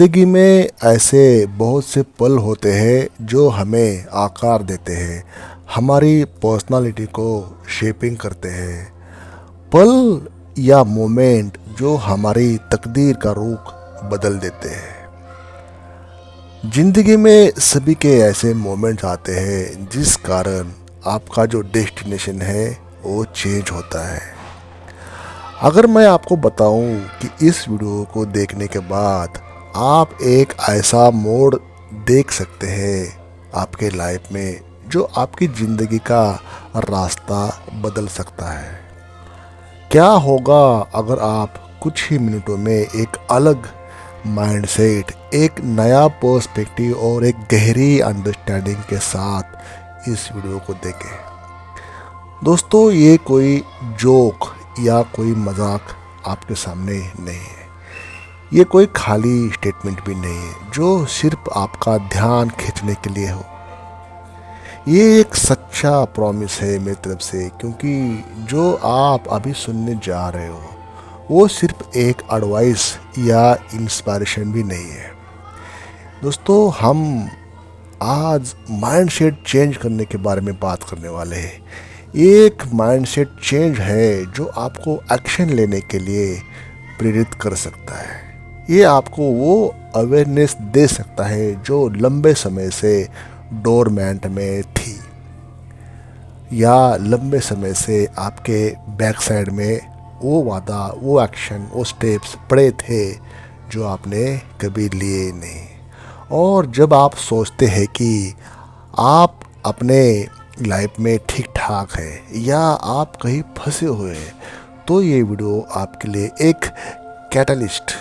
ज़िंदगी में ऐसे बहुत से पल होते हैं जो हमें आकार देते हैं, हमारी पर्सनालिटी को शेपिंग करते हैं। पल या मोमेंट जो हमारी तकदीर का रुख बदल देते हैं। ज़िंदगी में सभी के ऐसे मोमेंट्स आते हैं जिस कारण आपका जो डेस्टिनेशन है वो चेंज होता है। अगर मैं आपको बताऊं कि इस वीडियो को देखने के बाद आप एक ऐसा मोड़ देख सकते हैं आपके लाइफ में जो आपकी ज़िंदगी का रास्ता बदल सकता है। क्या होगा अगर आप कुछ ही मिनटों में एक अलग माइंडसेट, एक नया पर्सपेक्टिव और एक गहरी अंडरस्टैंडिंग के साथ इस वीडियो को देखें। दोस्तों, ये कोई जोक या कोई मजाक आपके सामने नहीं है। ये कोई खाली स्टेटमेंट भी नहीं है जो सिर्फ आपका ध्यान खींचने के लिए हो। ये एक सच्चा प्रॉमिस है मेरी तरफ से, क्योंकि जो आप अभी सुनने जा रहे हो वो सिर्फ एक एडवाइस या इंस्पायरेशन भी नहीं है। दोस्तों, हम आज माइंडसेट चेंज करने के बारे में बात करने वाले हैं। एक माइंडसेट चेंज है जो आपको एक्शन लेने के लिए प्रेरित कर सकता है। ये आपको वो अवेयरनेस दे सकता है जो लंबे समय से डोरमैंट में थी, या लंबे समय से आपके बैक साइड में वो वादा, वो एक्शन, वो स्टेप्स पड़े थे जो आपने कभी लिए नहीं। और जब आप सोचते हैं कि आप अपने लाइफ में ठीक ठाक है या आप कहीं फंसे हुए हैं, तो ये वीडियो आपके लिए एक कैटलिस्ट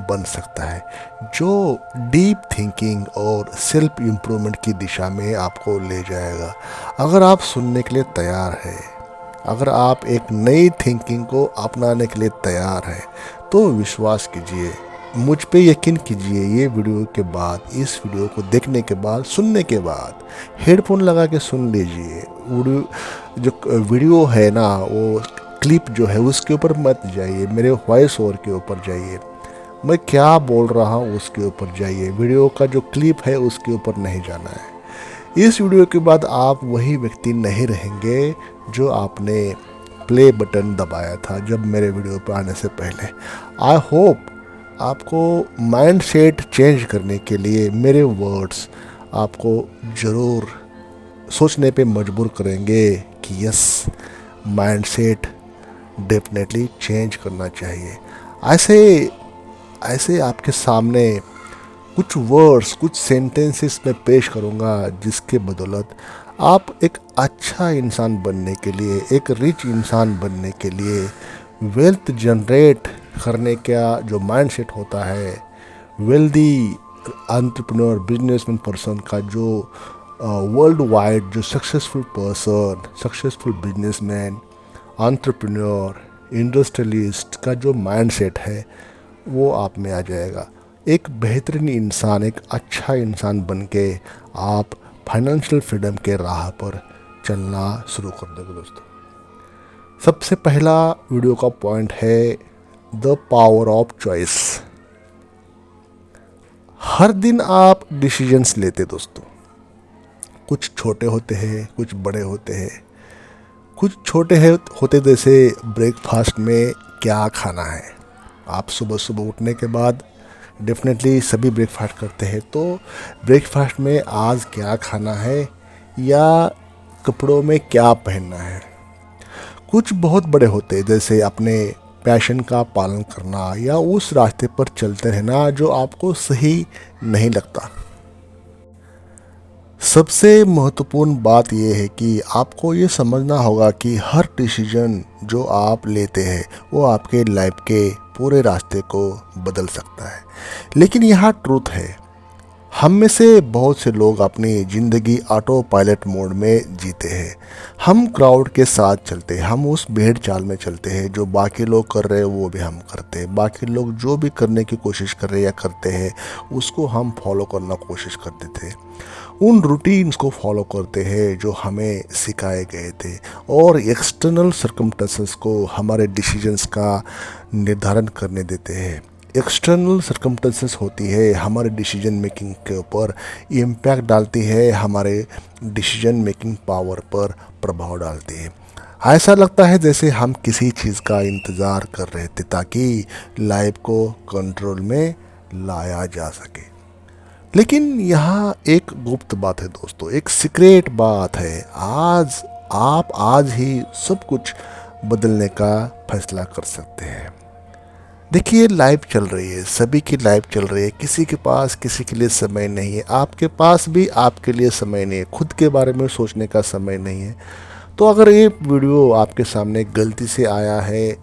बन सकता है जो डीप थिंकिंग और सेल्फ इम्प्रूवमेंट की दिशा में आपको ले जाएगा। अगर आप सुनने के लिए तैयार है, अगर आप एक नई थिंकिंग को अपनाने के लिए तैयार है, तो विश्वास कीजिए, मुझ पे यकीन कीजिए, ये वीडियो के बाद, इस वीडियो को देखने के बाद, सुनने के बाद हेडफोन लगा के सुन लीजिए। वीडियो है ना, वो क्लिप जो है उसके ऊपर मत जाइए, मेरे वॉइस ओवर के ऊपर जाइए, मैं क्या बोल रहा हूँ उसके ऊपर जाइए। वीडियो का जो क्लिप है उसके ऊपर नहीं जाना है। इस वीडियो के बाद आप वही व्यक्ति नहीं रहेंगे जो आपने प्ले बटन दबाया था जब मेरे वीडियो पर आने से पहले। आई होप आपको माइंडसेट चेंज करने के लिए मेरे वर्ड्स आपको ज़रूर सोचने पे मजबूर करेंगे कि यस, माइंडसेट डेफिनेटली चेंज करना चाहिए। ऐसे आपके सामने कुछ वर्ड्स, कुछ सेंटेंसेस मैं पेश करूँगा जिसके बदौलत आप एक अच्छा इंसान बनने के लिए, एक रिच इंसान बनने के लिए, वेल्थ जनरेट करने का जो माइंडसेट होता है, वेल्दी एंटरप्रेन्योर बिजनेसमैन पर्सन का जो वर्ल्ड वाइड जो successful person, successful businessman, entrepreneur, industrialist का जो माइंडसेट है वो आप में आ जाएगा। एक बेहतरीन इंसान, एक अच्छा इंसान बन के आप फाइनेंशियल फ्रीडम के राह पर चलना शुरू कर दोगे। दोस्तों, सबसे पहला वीडियो का पॉइंट है द पावर ऑफ चॉइस। हर दिन आप डिसीजंस लेते दोस्तों, कुछ छोटे होते हैं, कुछ बड़े होते हैं। कुछ छोटे होते जैसे ब्रेकफास्ट में क्या खाना है। आप सुबह सुबह उठने के बाद डेफिनेटली सभी ब्रेकफास्ट करते हैं, तो ब्रेकफास्ट में आज क्या खाना है या कपड़ों में क्या पहनना है। कुछ बहुत बड़े होते हैं जैसे अपने पैशन का पालन करना या उस रास्ते पर चलते रहना जो आपको सही नहीं लगता। सबसे महत्वपूर्ण बात यह है कि आपको ये समझना होगा कि हर डिसीजन जो आप लेते हैं वो आपके लाइफ के पूरे रास्ते को बदल सकता है। लेकिन यहाँ ट्रूथ है, हम में से बहुत से लोग अपनी ज़िंदगी ऑटो पायलट मोड में जीते हैं। हम क्राउड के साथ चलते हैं, हम उस भेड़ चाल में चलते हैं जो बाकी लोग कर रहे हैं वो भी हम करते हैं। बाकी लोग जो भी करने की कोशिश कर रहे हैं या करते हैं उसको हम फॉलो करना कोशिश करते थे, उन रूटीन्स को फॉलो करते हैं जो हमें सिखाए गए थे, और एक्सटर्नल सर्कमस्टेंसेस को हमारे डिसीजंस का निर्धारण करने देते हैं। एक्सटर्नल सर्कमस्टेंसेस होती है हमारे डिसीजन मेकिंग के ऊपर इम्पैक्ट डालती है, हमारे डिसीजन मेकिंग पावर पर प्रभाव डालती है। ऐसा लगता है जैसे हम किसी चीज़ का इंतज़ार कर रहे थे ताकि लाइफ को कंट्रोल में लाया जा सके। लेकिन यहाँ एक गुप्त बात है दोस्तों, एक सीक्रेट बात है। आप आज ही सब कुछ बदलने का फैसला कर सकते हैं। देखिए, लाइफ चल रही है, सभी की लाइफ चल रही है, किसी के पास किसी के लिए समय नहीं है, आपके पास भी आपके लिए समय नहीं है, खुद के बारे में सोचने का समय नहीं है। तो अगर ये वीडियो आपके सामने गलती से आया है,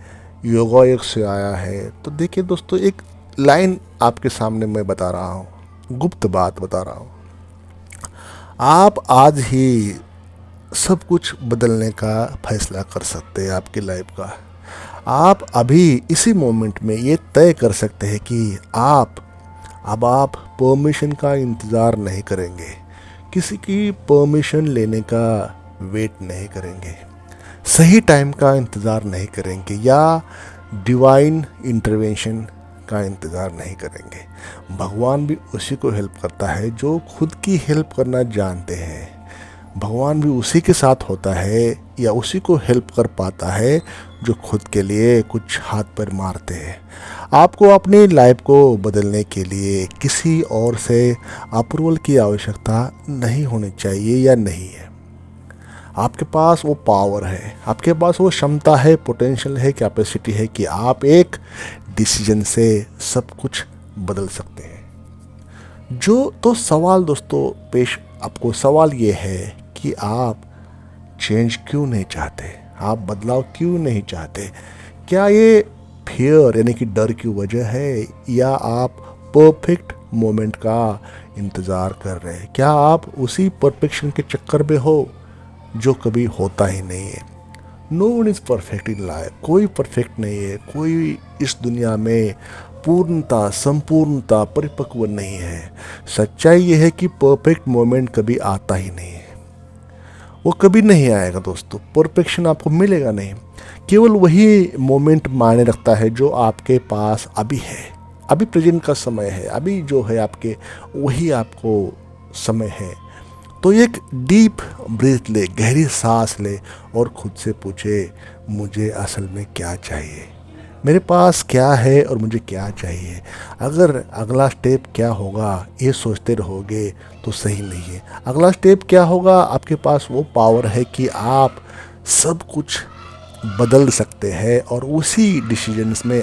योगा योग से आया है, तो देखिए दोस्तों, एक लाइन आपके सामने मैं बता रहा हूँ, गुप्त बात बता रहा हूँ। आप आज ही सब कुछ बदलने का फैसला कर सकते हैं आपकी लाइफ का। आप अभी इसी मोमेंट में ये तय कर सकते हैं कि आप परमिशन का इंतज़ार नहीं करेंगे, किसी की परमिशन लेने का वेट नहीं करेंगे, सही टाइम का इंतज़ार नहीं करेंगे या डिवाइन इंटरवेंशन का इंतज़ार नहीं करेंगे। भगवान भी उसी को हेल्प करता है जो खुद की हेल्प करना जानते हैं। भगवान भी उसी के साथ होता है या उसी को हेल्प कर पाता है जो खुद के लिए कुछ हाथ पैर मारते हैं। आपको अपनी लाइफ को बदलने के लिए किसी और से अप्रूवल की आवश्यकता नहीं होनी चाहिए या नहीं है। आपके पास वो पावर है, आपके पास वो क्षमता है, पोटेंशियल है, कैपेसिटी है कि आप एक डिसीजन से सब कुछ बदल सकते हैं। तो सवाल दोस्तों पेश आपको सवाल ये है कि आप चेंज क्यों नहीं चाहते, आप बदलाव क्यों नहीं चाहते? क्या ये फियर यानी कि डर की वजह है या आप परफेक्ट मोमेंट का इंतज़ार कर रहे हैं? क्या आप उसी परफेक्शन के चक्कर में हो जो कभी होता ही नहीं है? No one is perfect in life, कोई परफेक्ट नहीं है, कोई इस दुनिया में पूर्णता, संपूर्णता, परिपक्व नहीं है। सच्चाई यह है कि परफेक्ट मोमेंट कभी आता ही नहीं है, वो कभी नहीं आएगा दोस्तों। परफेक्शन आपको मिलेगा नहीं, केवल वही मोमेंट मायने रखता है जो आपके पास अभी है, अभी प्रेजेंट का समय है, अभी जो है आपके वही आपको समय है। तो एक डीप ब्रीथ ले, गहरी सांस ले और खुद से पूछे, मुझे असल में क्या चाहिए, मेरे पास क्या है और मुझे क्या चाहिए। अगर अगला स्टेप क्या होगा ये सोचते रहोगे तो सही नहीं है। अगला स्टेप क्या होगा, आपके पास वो पावर है कि आप सब कुछ बदल सकते हैं और उसी डिसीजंस में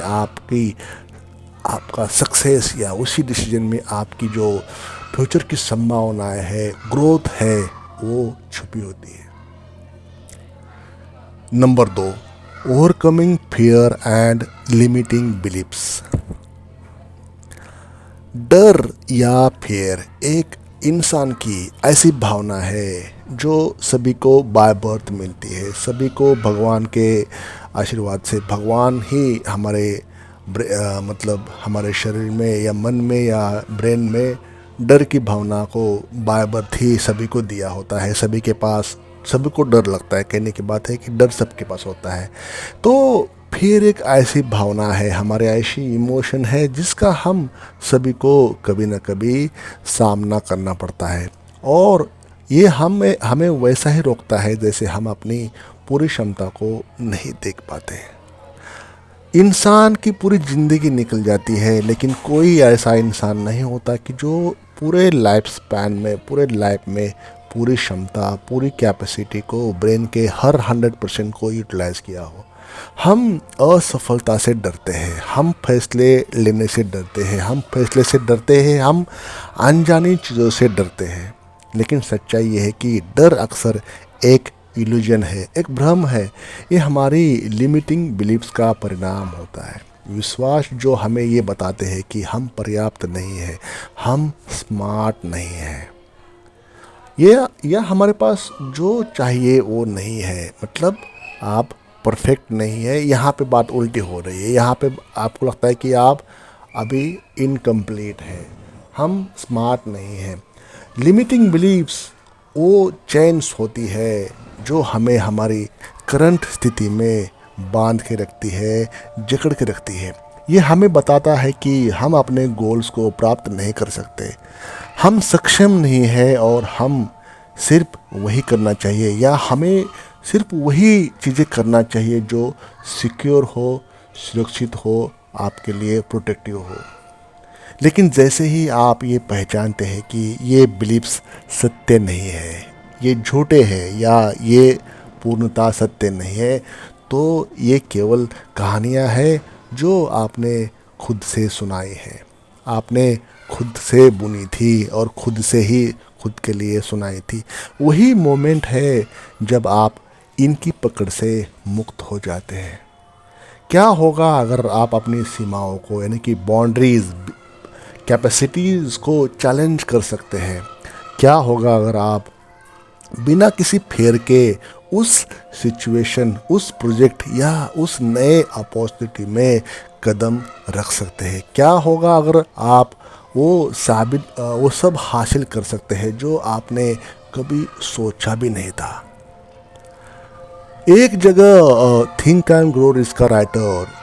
आपका सक्सेस या उसी डिसीजन में आपकी जो फ्यूचर की संभावनाएं है, ग्रोथ है, वो छुपी होती है। Number 2, overcoming fear and limiting beliefs. डर या फियर एक इंसान की ऐसी भावना है जो सभी को बाय बर्थ मिलती है। सभी को भगवान के आशीर्वाद से, भगवान ही हमारे शरीर में या मन में या ब्रेन में डर की भावना को बाय बर्थ ही सभी को दिया होता है। सभी को डर लगता है, कहने की बात है कि डर सबके पास होता है। तो फिर एक ऐसी भावना है, हमारे ऐसी इमोशन है जिसका हम सभी को कभी ना कभी सामना करना पड़ता है और ये हमें वैसा ही रोकता है जैसे हम अपनी पूरी क्षमता को नहीं देख पाते। इंसान की पूरी ज़िंदगी निकल जाती है लेकिन कोई ऐसा इंसान नहीं होता कि जो पूरे लाइफ स्पैन में, पूरे लाइफ में पूरी क्षमता, पूरी कैपेसिटी को, ब्रेन के हर 100% को यूटिलाइज किया हो। हम असफलता से डरते हैं, हम फैसले लेने से डरते हैं, हम अनजानी चीज़ों से डरते हैं। लेकिन सच्चाई ये है कि डर अक्सर एक इल्यूजन है, एक भ्रम है। ये हमारी लिमिटिंग बिलीफ्स का परिणाम होता है। विश्वास जो हमें ये बताते हैं कि हम पर्याप्त नहीं है, हम स्मार्ट नहीं हैं, या हमारे पास जो चाहिए वो नहीं है। मतलब आप परफेक्ट नहीं है। यहाँ पे बात उल्टी हो रही है। यहाँ पे आपको लगता है कि आप अभी इनकम्प्लीट हैं, हम स्मार्ट नहीं हैं। लिमिटिंग बिलीव्स वो चेन्स होती है जो हमें हमारी करंट स्थिति में बांध के रखती है, जकड़ के रखती है। ये हमें बताता है कि हम अपने गोल्स को प्राप्त नहीं कर सकते, हम सक्षम नहीं हैं और हम सिर्फ वही करना चाहिए या हमें सिर्फ वही चीज़ें करना चाहिए जो सिक्योर हो, सुरक्षित हो, आपके लिए प्रोटेक्टिव हो। लेकिन जैसे ही आप ये पहचानते हैं कि ये बिलीफ्स सत्य नहीं है, ये झूठे हैं या ये पूर्णतः सत्य नहीं है, तो ये केवल कहानियाँ हैं जो आपने खुद से सुनाई है, आपने खुद से बुनी थी और खुद से ही खुद के लिए सुनाई थी। वही मोमेंट है जब आप इनकी पकड़ से मुक्त हो जाते हैं। क्या होगा अगर आप अपनी सीमाओं को यानी कि बाउंड्रीज, कैपेसिटीज़ को चैलेंज कर सकते हैं? क्या होगा अगर आप बिना किसी फेर के उस सिचुएशन, उस प्रोजेक्ट या उस नए अपॉर्चुनिटी में कदम रख सकते हैं? क्या होगा अगर आप वो सब हासिल कर सकते हैं जो आपने कभी सोचा भी नहीं था? एक जगह थिंक एंड ग्रो रिच का राइटर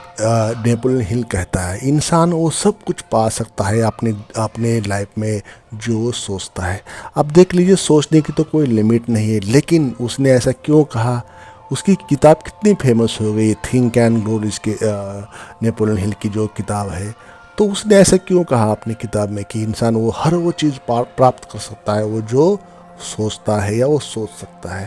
नेपोलियन हिल कहता है, इंसान वो सब कुछ पा सकता है अपने अपने लाइफ में जो वो सोचता है। अब देख लीजिए, सोचने की तो कोई लिमिट नहीं है, लेकिन उसने ऐसा क्यों कहा? उसकी किताब कितनी फेमस हो गई, थिंक एंड ग्रो रिच के नेपोलियन हिल की जो किताब है। तो उसने ऐसा क्यों कहा अपनी किताब में कि इंसान वो हर वो चीज़ प्राप्त कर सकता है वो जो सोचता है या वो सोच सकता है।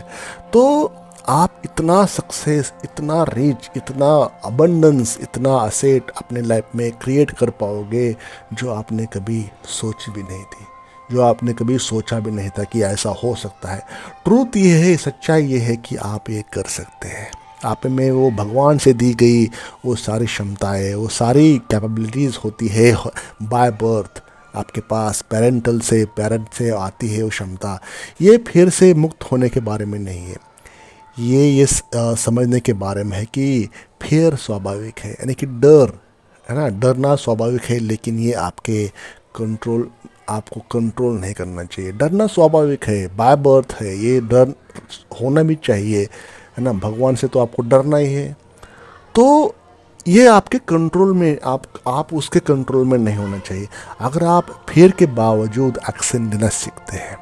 तो आप इतना सक्सेस, इतना रिच, इतना अबंडेंस, इतना असेट अपने लाइफ में क्रिएट कर पाओगे जो आपने कभी सोची भी नहीं थी, जो आपने कभी सोचा भी नहीं था कि ऐसा हो सकता है। ट्रूथ ये है, सच्चाई ये है कि आप ये कर सकते हैं। आप में वो भगवान से दी गई वो सारी क्षमताएं, वो सारी कैपेबिलिटीज़ होती है बाय बर्थ। आपके पास पेरेंट से आती है वो क्षमता। ये फिर से मुक्त होने के बारे में नहीं है, ये समझने के बारे में है कि फियर स्वाभाविक है, यानी कि डर है ना, डरना स्वाभाविक है, लेकिन ये आपको कंट्रोल नहीं करना चाहिए। डरना स्वाभाविक है, बाय बर्थ है, ये डर होना भी चाहिए, है ना, भगवान से तो आपको डरना ही है। तो ये आपके कंट्रोल में, आप उसके कंट्रोल में नहीं होना चाहिए। अगर आप फियर के बावजूद एक्शन लेना सीखते हैं,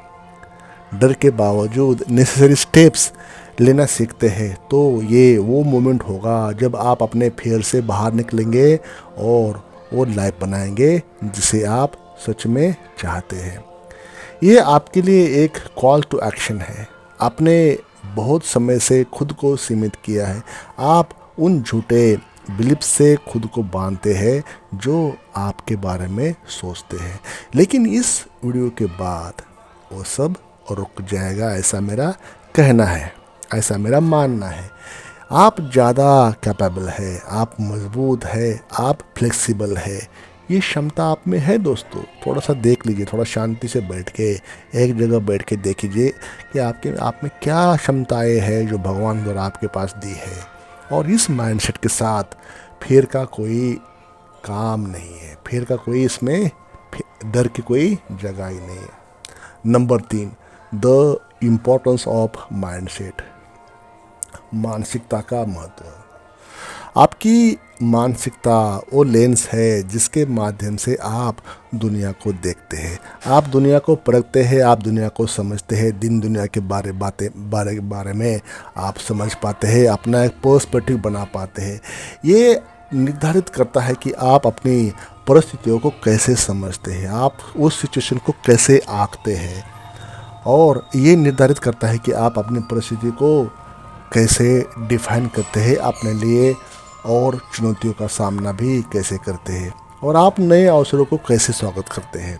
डर के बावजूद नेसेसरी स्टेप्स लेना सीखते हैं, तो ये वो मोमेंट होगा जब आप अपने फियर से बाहर निकलेंगे और वो लाइफ बनाएंगे जिसे आप सच में चाहते हैं। ये आपके लिए एक कॉल टू एक्शन है। आपने बहुत समय से खुद को सीमित किया है, आप उन झूठे बिलीफ से खुद को बांधते हैं जो आपके बारे में सोचते हैं। लेकिन इस वीडियो के बाद वो सब रुक जाएगा, ऐसा मेरा कहना है, ऐसा मेरा मानना है। आप ज़्यादा कैपेबल है, आप मजबूत है, आप फ्लेक्सिबल है, ये क्षमता आप में है दोस्तों। थोड़ा सा देख लीजिए, थोड़ा शांति से बैठ के एक जगह बैठ के देख लीजिए कि आप में क्या क्षमताएं हैं जो भगवान द्वारा आपके पास दी है। और इस माइंडसेट के साथ फिर का कोई काम नहीं है, फिर का कोई इसमें डर की कोई जगह ही नहीं है। Number 3, the importance of mindset, मानसिकता का महत्व। आपकी मानसिकता वो लेंस है जिसके माध्यम से आप दुनिया को देखते हैं, आप दुनिया को परखते हैं, आप दुनिया को समझते हैं, दुनिया के बारे में आप समझ पाते हैं, अपना एक पर्सपेक्टिव बना पाते हैं। ये निर्धारित करता है कि आप अपनी परिस्थितियों को कैसे समझते हैं, आप उस सिचुएशन को कैसे आंकते हैं, और ये निर्धारित करता है कि आप अपनी परिस्थिति को कैसे डिफाइन करते हैं अपने लिए और चुनौतियों का सामना भी कैसे करते हैं, और आप नए अवसरों को कैसे स्वागत करते हैं।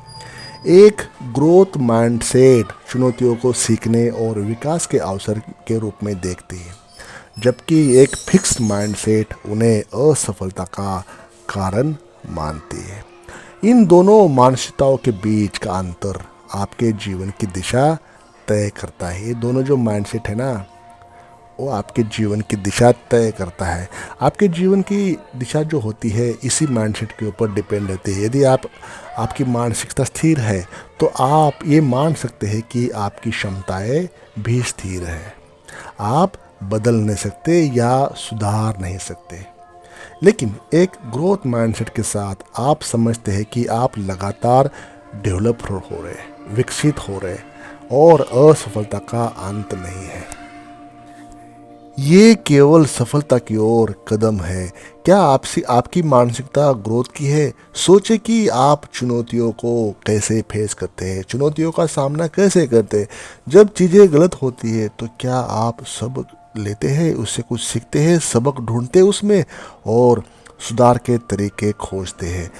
एक ग्रोथ माइंडसेट चुनौतियों को सीखने और विकास के अवसर के रूप में देखती है, जबकि एक फिक्स्ड माइंडसेट उन्हें असफलता का कारण मानती है। इन दोनों मानसिकताओं के बीच का अंतर आपके जीवन की दिशा तय करता है। ये दोनों जो माइंडसेट है ना, वो आपके जीवन की दिशा तय करता है। आपके जीवन की दिशा जो होती है इसी माइंडसेट के ऊपर डिपेंड रहती है। यदि आपकी मानसिकता स्थिर है तो आप ये मान सकते हैं कि आपकी क्षमताएं भी स्थिर है, आप बदल नहीं सकते या सुधार नहीं सकते। लेकिन एक ग्रोथ माइंडसेट के साथ आप समझते हैं कि आप लगातार डेवलप हो रहे, विकसित हो रहे और असफलता का अंत नहीं है, ये केवल सफलता की ओर कदम है। क्या आपकी मानसिकता ग्रोथ की है? सोचे कि आप चुनौतियों को कैसे फेस करते हैं, चुनौतियों का सामना कैसे करते हैं। जब चीज़ें गलत होती है तो क्या आप सबक लेते हैं, उससे कुछ सीखते हैं, सबक ढूंढते हैं उसमें और सुधार के तरीके खोजते हैं,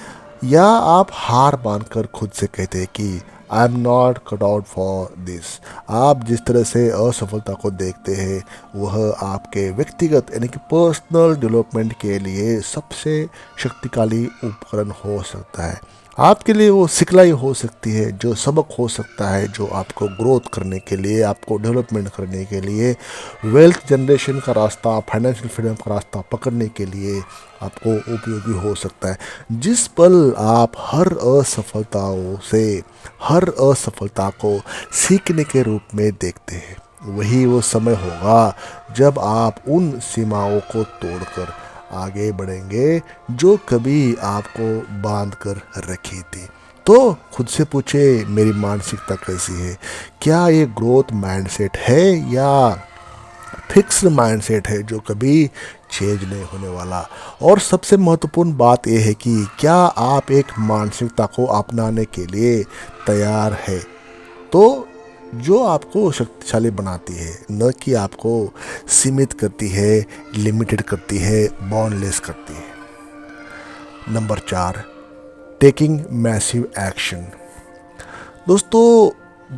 या आप हार मानकर खुद से कहते हैं कि I am not cut out for this. आप जिस तरह से असफलता को देखते हैं वह आपके व्यक्तिगत यानी कि पर्सनल डेवलपमेंट के लिए सबसे शक्तिशाली उपकरण हो सकता है। आपके लिए वो सिखलाई हो सकती है, जो सबक हो सकता है, जो आपको ग्रोथ करने के लिए, आपको डेवलपमेंट करने के लिए, वेल्थ जनरेशन का रास्ता, फाइनेंशियल फ्रीडम का रास्ता पकड़ने के लिए आपको उपयोगी हो सकता है। जिस पल आप हर असफलता को सीखने के रूप में देखते हैं, वही वो समय होगा जब आप उन सीमाओं को तोड़कर आगे बढ़ेंगे जो कभी आपको बांध कर रखी थी। तो खुद से पूछे, मेरी मानसिकता कैसी है? क्या ये ग्रोथ माइंडसेट है या फिक्स्ड माइंडसेट है जो कभी चेंज नहीं होने वाला? और सबसे महत्वपूर्ण बात यह है कि क्या आप एक मानसिकता को अपनाने के लिए तैयार है, तो जो आपको शक्तिशाली बनाती है, न कि आपको सीमित करती है, लिमिटेड करती है, बाउंडलेस करती है। Number 4, taking massive action. दोस्तों,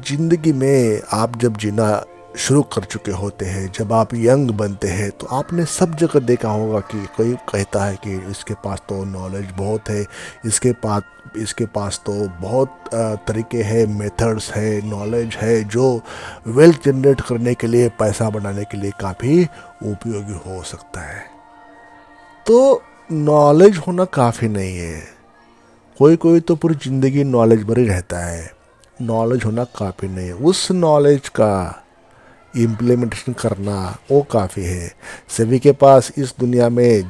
ज़िंदगी में आप जब जीना शुरू कर चुके होते हैं, जब आप यंग बनते हैं, तो आपने सब जगह देखा होगा कि कोई कहता है कि इसके पास तो नॉलेज बहुत है, इसके पास तो बहुत तरीके हैं, मेथड्स है, नॉलेज है जो वेल्थ जनरेट करने के लिए, पैसा बनाने के लिए काफ़ी उपयोगी हो सकता है। तो नॉलेज होना काफ़ी नहीं है, कोई कोई तो पूरी ज़िंदगी नॉलेज भर ही रहता है। नॉलेज होना काफ़ी नहीं है, उस नॉलेज का इम्प्लीमेंटेशन करना वो काफ़ी है। सभी के पास इस दुनिया में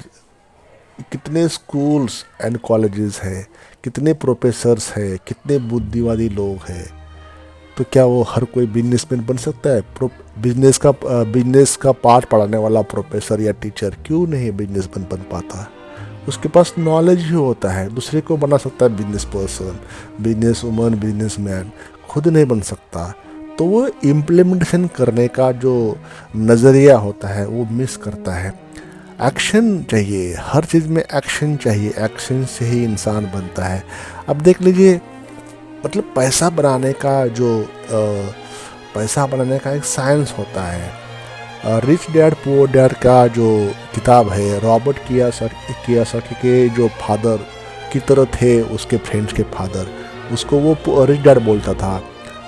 कितने स्कूल्स एंड कॉलेजेस हैं, कितने प्रोफेसर्स हैं, कितने बुद्धिवादी लोग हैं, तो क्या वो हर कोई बिजनेसमैन बन सकता है? बिजनेस का पाठ पढ़ाने वाला प्रोफेसर या टीचर क्यों नहीं बिजनेसमैन बन पाता? उसके पास नॉलेज ही होता है, दूसरे को बना सकता है business person, business woman, businessman, खुद नहीं बन सकता। तो वो इम्प्लीमेंटेशन करने का जो नज़रिया होता है वो मिस करता है। एक्शन चाहिए, हर चीज़ में एक्शन चाहिए, एक्शन से ही इंसान बनता है। अब देख लीजिए, मतलब पैसा बनाने का एक साइंस होता है। रिच डैड पुअर डैड का जो किताब है, रॉबर्ट कियोसाकी के जो फादर की तरह थे उसके फ्रेंड्स के फादर, उसको वो रिच डैड बोलता था,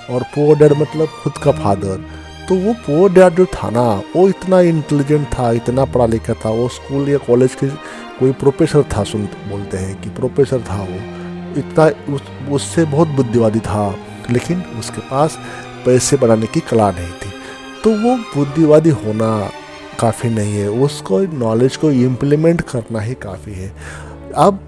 और पुअर डैड मतलब खुद का फादर। तो वो पुअर डैड जो था ना, वो इतना इंटेलिजेंट था, इतना पढ़ा लिखा था, वो स्कूल या कॉलेज के कोई प्रोफेसर था, बोलते हैं कि प्रोफेसर था वो, इतना उससे बहुत बुद्धिवादी था, लेकिन उसके पास पैसे बनाने की कला नहीं थी। तो वो बुद्धिवादी होना काफ़ी नहीं है, उसको नॉलेज को इम्प्लीमेंट करना ही काफ़ी है। अब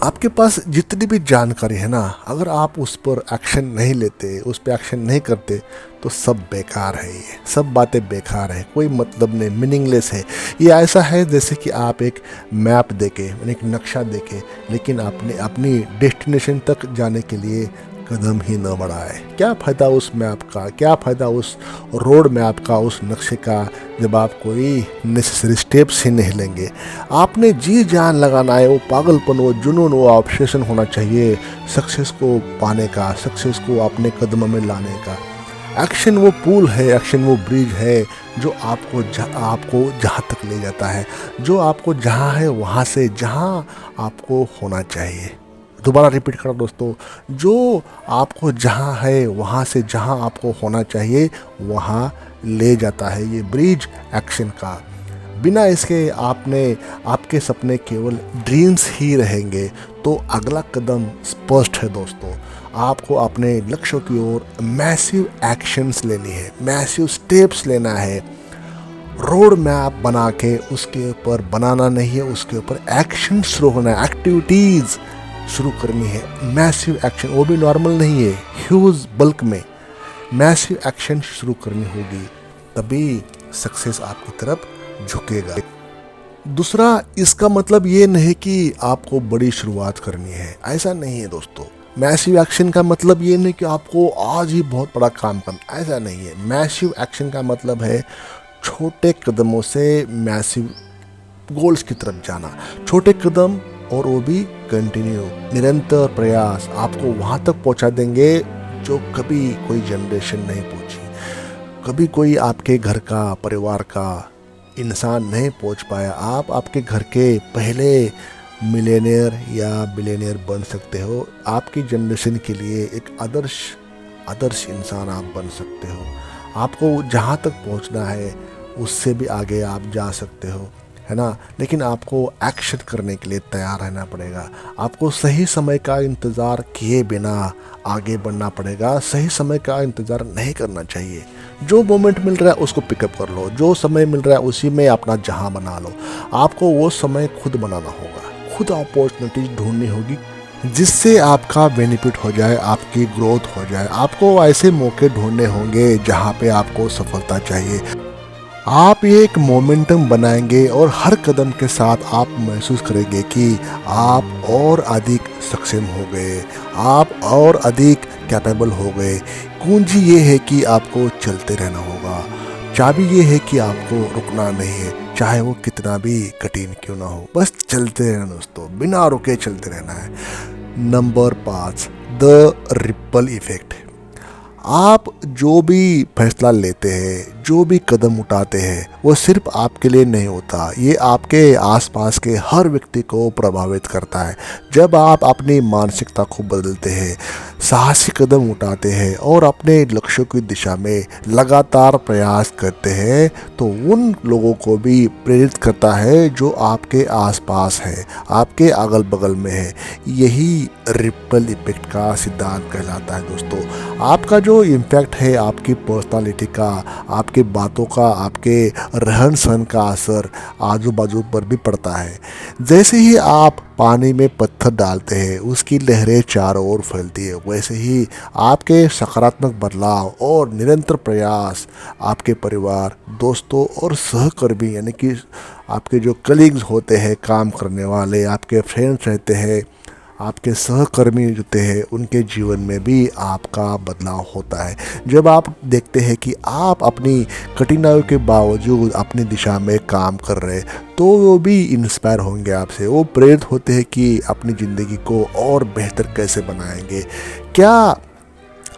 आपके पास जितनी भी जानकारी है ना, अगर आप उस पर एक्शन नहीं लेते, उस पर एक्शन नहीं करते, तो सब बेकार है, ये सब बातें बेकार है, कोई मतलब नहीं, मीनिंगलेस है। ये ऐसा है जैसे कि आप एक मैप देके, एक नक्शा देके, लेकिन आपने अपनी डेस्टिनेशन तक जाने के लिए कदम ही न बढ़ाए। क्या फ़ायदा उस मैप का, क्या फ़ायदा उस रोड मैप का, उस नक्शे का, जब आप कोई नेसेसरी स्टेप्स ही नहीं लेंगे। आपने जी जान लगाना है, वो पागलपन, वो जुनून, वो ऑब्सेशन होना चाहिए सक्सेस को पाने का, सक्सेस को अपने कदमों में लाने का। एक्शन वो पुल है, एक्शन वो ब्रिज है जो आपको जहाँ तक ले जाता है, जो आपको जहाँ है वहाँ से जहाँ आपको होना चाहिए। दोबारा रिपीट करो दोस्तों, जो आपको जहाँ है वहाँ से जहाँ आपको होना चाहिए वहाँ ले जाता है ये ब्रिज एक्शन का। बिना इसके आपके सपने केवल ड्रीम्स ही रहेंगे। तो अगला कदम स्पष्ट है दोस्तों, आपको अपने लक्ष्यों की ओर मैसिव एक्शंस लेनी है, मैसिव स्टेप्स लेना है। रोड मैप बना के उसके ऊपर बनाना नहीं है, उसके ऊपर एक्शन शुरू होना है, एक्टिविटीज़ शुरू करनी है, मैसिव एक्शन, वो भी नॉर्मल नहीं है, ह्यूज बल्क में मैसिव एक्शन शुरू करनी होगी, तभी सक्सेस आपकी तरफ झुकेगा। दूसरा, इसका मतलब ये नहीं कि आपको बड़ी शुरुआत करनी है, ऐसा नहीं है दोस्तों। मैसिव एक्शन का मतलब ये नहीं कि आपको आज ही बहुत बड़ा काम करना, ऐसा नहीं है। मैसिव एक्शन का मतलब है छोटे कदमों से मैसिव गोल्स की तरफ जाना, छोटे कदम, और वो भी कंटिन्यू, निरंतर प्रयास आपको वहाँ तक पहुँचा देंगे जो कभी कोई जनरेशन नहीं पहुँची, कभी कोई आपके घर का, परिवार का इंसान नहीं पहुँच पाया। आप आपके घर के पहले मिलेनियर या बिलियनियर बन सकते हो, आपकी जनरेशन के लिए एक आदर्श इंसान आप बन सकते हो। आपको जहाँ तक पहुँचना है उससे भी आगे आप जा सकते हो, है ना। लेकिन आपको एक्शन करने के लिए तैयार रहना पड़ेगा। आपको सही समय का इंतज़ार किए बिना आगे बढ़ना पड़ेगा। सही समय का इंतज़ार नहीं करना चाहिए। जो मोमेंट मिल रहा है उसको पिकअप कर लो, जो समय मिल रहा है उसी में अपना जहां बना लो। आपको वो समय खुद बनाना होगा, खुद अपॉर्चुनिटीज ढूंढनी होगी जिससे आपका बेनिफिट हो जाए, आपकी ग्रोथ हो जाए। आपको ऐसे मौके ढूंढने होंगे जहां पे आपको सफलता चाहिए। आप ये एक मोमेंटम बनाएंगे और हर कदम के साथ आप महसूस करेंगे कि आप और अधिक सक्षम हो गए, आप और अधिक कैपेबल हो गए। कुंजी ये है कि आपको चलते रहना होगा, चाबी ये है कि आपको रुकना नहीं है, चाहे वो कितना भी कठिन क्यों ना हो, बस चलते रहना दोस्तों, बिना रुके चलते रहना है। Number 5, the ripple effect. आप जो भी फैसला लेते हैं, जो भी कदम उठाते हैं, वो सिर्फ आपके लिए नहीं होता, ये आपके आसपास के हर व्यक्ति को प्रभावित करता है। जब आप अपनी मानसिकता को बदलते हैं, साहसी कदम उठाते हैं और अपने लक्ष्यों की दिशा में लगातार प्रयास करते हैं, तो उन लोगों को भी प्रेरित करता है जो आपके आसपास है, आपके अगल बगल में है। यही रिपल इफेक्ट का सिद्धांत कहलाता है दोस्तों। आपका जो इम्पैक्ट है, आपकी पर्सनालिटी का, आपके बातों का, आपके रहन सहन का असर आजू बाजू पर भी पड़ता है। जैसे ही आप पानी में पत्थर डालते हैं, उसकी लहरें चारों ओर फैलती है, वैसे ही आपके सकारात्मक बदलाव और निरंतर प्रयास आपके परिवार, दोस्तों और सहकर्मी, यानी कि आपके जो कलीग्स होते हैं, काम करने वाले, आपके फ्रेंड्स रहते हैं, आपके सहकर्मी होते हैं, उनके जीवन में भी आपका बदलाव होता है। जब आप देखते हैं कि आप अपनी कठिनाइयों के बावजूद अपनी दिशा में काम कर रहे हैं, तो वो भी इंस्पायर होंगे आपसे, वो प्रेरित होते हैं कि अपनी ज़िंदगी को और बेहतर कैसे बनाएंगे। क्या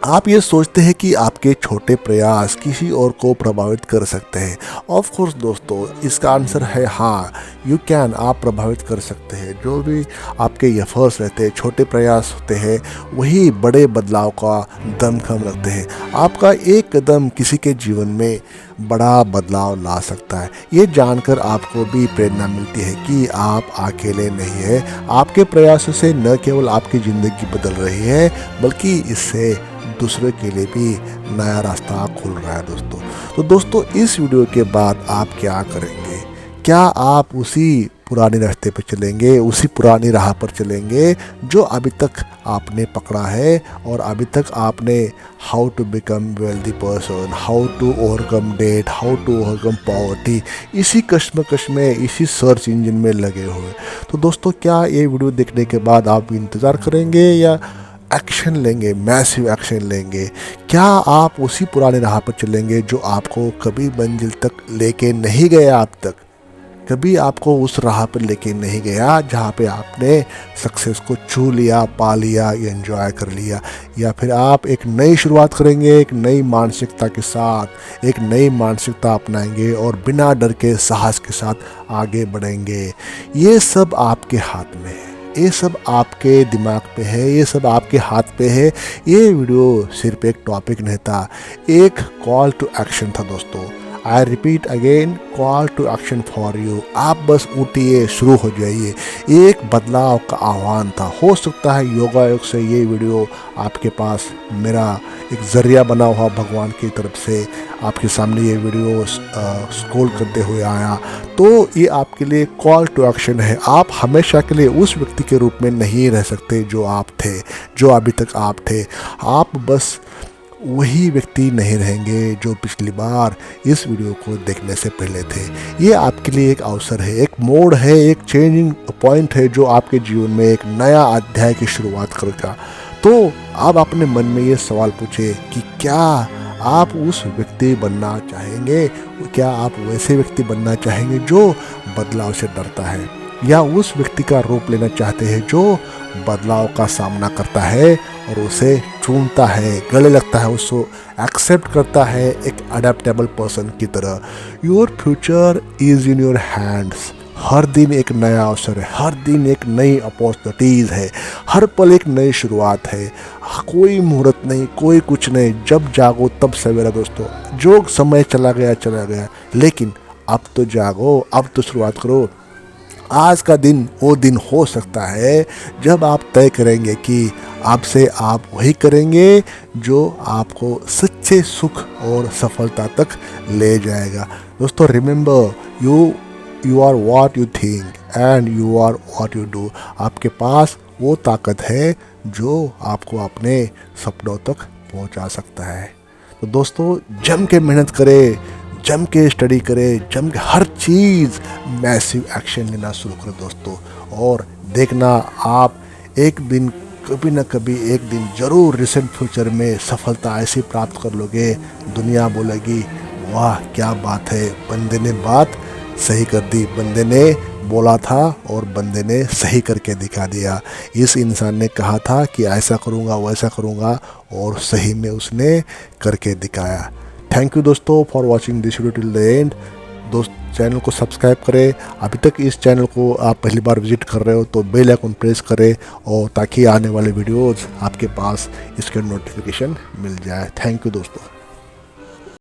आप ये सोचते हैं कि आपके छोटे प्रयास किसी और को प्रभावित कर सकते हैं? ऑफ कोर्स दोस्तों, इसका आंसर है हाँ, यू कैन। आप प्रभावित कर सकते हैं। जो भी आपके एफर्ट्स रहते हैं, छोटे प्रयास होते हैं, वही बड़े बदलाव का दमखम रखते हैं। आपका एक कदम किसी के जीवन में बड़ा बदलाव ला सकता है। ये जानकर आपको भी प्रेरणा मिलती है कि आप अकेले नहीं हैं। आपके प्रयासों से न केवल आपकी ज़िंदगी बदल रही है, बल्कि इससे दूसरे के लिए भी नया रास्ता खुल रहा है दोस्तों। तो दोस्तों, इस वीडियो के बाद आप क्या करेंगे? क्या आप उसी पुराने रास्ते पर चलेंगे, उसी पुरानी राह पर चलेंगे जो अभी तक आपने पकड़ा है, और अभी तक आपने how to become wealthy person, how to overcome debt, how to overcome poverty, इसी कश्मकश में, इसी सर्च इंजन में लगे हुए? तो दोस्तों, क्या ये वीडियो देखने के बाद आप इंतज़ार करेंगे या एक्शन लेंगे, मैसिव एक्शन लेंगे? क्या आप उसी पुराने राह पर चलेंगे जो आपको कभी मंजिल तक लेके नहीं गया? अब तक कभी आपको उस राह पर लेके नहीं गया जहाँ पे आपने सक्सेस को छू लिया, पा लिया, एंजॉय कर लिया? या फिर आप एक नई शुरुआत करेंगे, एक नई मानसिकता के साथ, एक नई मानसिकता अपनाएंगे और बिना डर के साहस के साथ आगे बढ़ेंगे? ये सब आपके हाथ में है, ये सब आपके दिमाग पे है, ये सब आपके हाथ पे है। ये वीडियो सिर्फ एक टॉपिक नहीं था, एक कॉल टू एक्शन था दोस्तों। I repeat again, call to action for you. आप बस उठिए, शुरू हो जाइए। एक बदलाव का आह्वान था। हो सकता है योगा योग से ये वीडियो आपके पास मेरा एक ज़रिया बना हुआ भगवान की तरफ से आपके सामने ये वीडियो स्क्रॉल करते हुए आया, तो ये आपके लिए कॉल टू एक्शन है। आप हमेशा के लिए उस व्यक्ति के रूप में नहीं रह सकते जो आप थे, जो अभी तक आप थे। आप बस वही व्यक्ति नहीं रहेंगे जो पिछली बार इस वीडियो को देखने से पहले थे। ये आपके लिए एक अवसर है, एक मोड़ है, एक चेंजिंग पॉइंट है जो आपके जीवन में एक नया अध्याय की शुरुआत करेगा। तो आप अपने मन में ये सवाल पूछे कि क्या आप उस व्यक्ति बनना चाहेंगे? क्या आप वैसे व्यक्ति बनना चाहेंगे जो बदलाव से डरता है, या उस व्यक्ति का रूप लेना चाहते हैं जो बदलाव का सामना करता है और उसे चुनता है, गले लगता है, उसको एक्सेप्ट करता है एक अडेप्टेबल पर्सन की तरह। Your future is in your hands. हर दिन एक नया अवसर है, हर दिन एक नई अपॉर्चुनिटीज़ है, हर पल एक नई शुरुआत है। कोई मुहूर्त नहीं, कोई कुछ नहीं, जब जागो तब सवेरा दोस्तों। जो समय चला गया, लेकिन अब तो जागो, अब तो शुरुआत करो। आज का दिन वो दिन हो सकता है जब आप तय करेंगे कि आपसे आप वही करेंगे जो आपको सच्चे सुख और सफलता तक ले जाएगा। दोस्तों remember, you are what you think and you are what you do. आपके पास वो ताकत है जो आपको अपने सपनों तक पहुंचा सकता है। तो दोस्तों जम के मेहनत करें, जम के स्टडी करें, जम के हर चीज़ मैसिव एक्शन लेना शुरू करें दोस्तों। और देखना आप एक दिन, कभी ना कभी एक दिन ज़रूर रिसेंट फ्यूचर में सफलता ऐसी प्राप्त कर लोगे, दुनिया बोलेगी वाह क्या बात है, बंदे ने बात सही कर दी, बंदे ने बोला था और बंदे ने सही करके दिखा दिया। इस इंसान ने कहा था कि ऐसा करूँगा वैसा करूँगा और सही में उसने करके दिखाया। थैंक यू दोस्तों for watching this video till the end. दोस्त चैनल को सब्सक्राइब करें। अभी तक इस चैनल को आप पहली बार विजिट कर रहे हो तो बेल आइकन प्रेस करें, और ताकि आने वाले वीडियोज़ आपके पास इसके नोटिफिकेशन मिल जाए। थैंक यू दोस्तों।